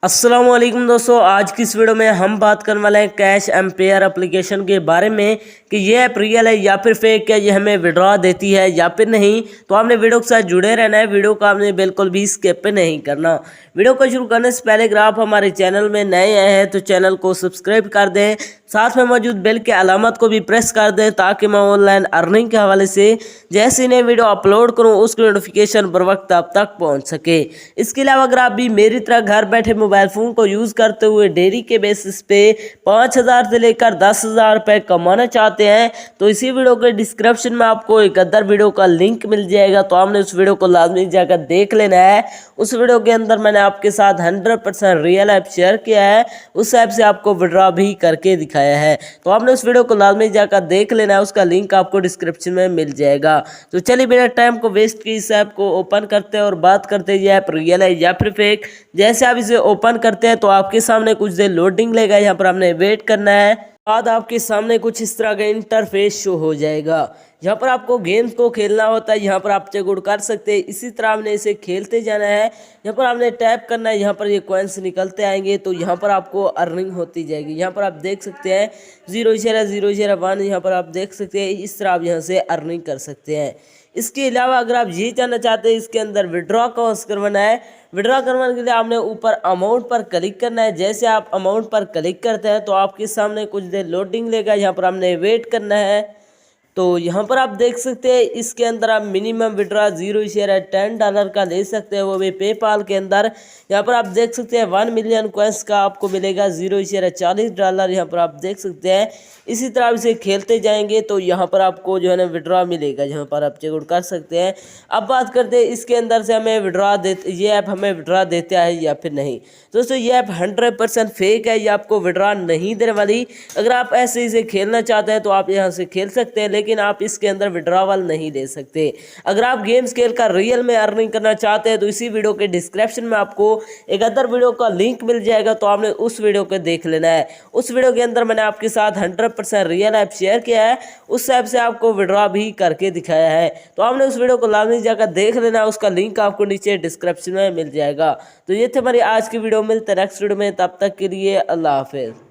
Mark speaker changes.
Speaker 1: अस्सलामुअलैकुम दोस्तों, आज की इस वीडियो में हम बात करने वाले हैं कैश एम्पेयर एप्लीकेशन के बारे में कि ये ऐप रियल है या फिर फेक है, ये हमें विड्रॉ देती है या फिर नहीं। तो आपने वीडियो के साथ जुड़े रहना है, वीडियो को आपने बिल्कुल भी स्किप नहीं करना। वीडियो को शुरू करने से पहले अगर आप हमारे चैनल में नए आए हैं तो चैनल को सब्सक्राइब कर दें, साथ में मौजूद बेल के अलामत को भी प्रेस कर दें ताकि मैं ऑनलाइन अर्निंग के हवाले से जैसे नई वीडियो अपलोड करूं उसकी नोटिफिकेशन बर वक्त आप तक पहुंच सके। इसके अलावा अगर आप भी मेरी तरह घर बैठे मोबाइल फ़ोन को यूज़ करते हुए डेली के बेसिस पे 5,000 से लेकर 10,000 रुपये कमाना चाहते हैं तो इसी वीडियो के डिस्क्रिप्शन में आपको एक अदर वीडियो का लिंक मिल जाएगा, तो आपने उस वीडियो को लाजमी जाकर देख लेना है। उस वीडियो के अंदर मैंने आपके साथ 100% रियल ऐप शेयर किया है, उस ऐप से आपको विड्रॉ भी करके दिखाया है, तो आपने उस वीडियो को लाजमी जाकर देख लेना है। उसका लिंक आपको डिस्क्रिप्शन में मिल जाएगा। तो चलिए बिना टाइम को वेस्ट किए इस ऐप को ओपन करते हैं और बात करते हैं ये ऐप रियल है या फिर फेक। जैसे आप इसे ओपन करते हैं तो आपके सामने कुछ देर लोडिंग लेगा, यहाँ पर आपने वेट करना है। बाद आपके सामने कुछ इस तरह का इंटरफेस शो हो जाएगा। यहाँ पर आपको गेम्स को खेलना होता है, यहाँ पर आप चेकआउट कर सकते हैं। इसी तरह आपने इसे खेलते जाना है, यहाँ पर आपने टैप करना है, यहाँ पर ये कॉइन्स निकलते आएंगे तो यहाँ पर आपको अर्निंग होती जाएगी। यहाँ पर आप देख सकते हैं 0.001, यहाँ पर आप देख सकते हैं। इस तरह आप यहाँ से अर्निंग कर सकते हैं। इसके अलावा अगर आप ये जानना चाहते हैं इसके अंदर विड्रॉ कौन करवाना है, विड्रॉ करवाने के लिए आपने ऊपर अमाउंट पर क्लिक करना है। जैसे आप अमाउंट पर क्लिक करते हैं तो आपके सामने कुछ देर लोडिंग लेगा, यहाँ पर आपने वेट करना है। तो यहाँ पर आप देख सकते हैं इसके अंदर आप मिनिमम विड्रॉ $0.10 का ले सकते हैं, वो भी पेपाल के अंदर। यहाँ पर आप देख सकते हैं 1 मिलियन कॉइन्स का आपको मिलेगा $0.40। यहाँ पर आप देख सकते हैं। इसी तरह आप इसे खेलते जाएंगे तो यहाँ पर आपको जो है ना विड्रॉ मिलेगा, यहाँ पर आप चेकआउट कर सकते हैं। अब बात करते हैं इसके अंदर से हमें विड्रॉ देते, ये ऐप हमें विड्रॉ देता है या फिर नहीं। दोस्तों ये ऐप 100% फेक है, ये आपको विड्रॉ नहीं देने वाली। अगर आप ऐसे इसे खेलना चाहते हैं तो आप यहाँ से खेल सकते हैं, लेकिन आप इसके अंदर विड्रॉवल नहीं दे सकते। अगर आप गेम्स खेल कर रियल में अर्निंग करना चाहते हैं तो इसी वीडियो के डिस्क्रिप्शन में आपको एक अदर वीडियो का लिंक मिल जाएगा, तो आपने उस वीडियो को देख लेना है। उस वीडियो के अंदर मैंने आपके साथ 100% रियल ऐप शेयर किया है, उस ऐप से आपको विड्रॉ भी करके दिखाया है, तो आपने उस वीडियो को लाजमी जाकर देख लेना। उसका लिंक आपको नीचे डिस्क्रिप्शन में मिल जाएगा। तो ये थे हमारी आज की वीडियो, मिलते हैं नेक्स्ट वीडियो में, तब तक के लिए अल्लाह हाफिज़।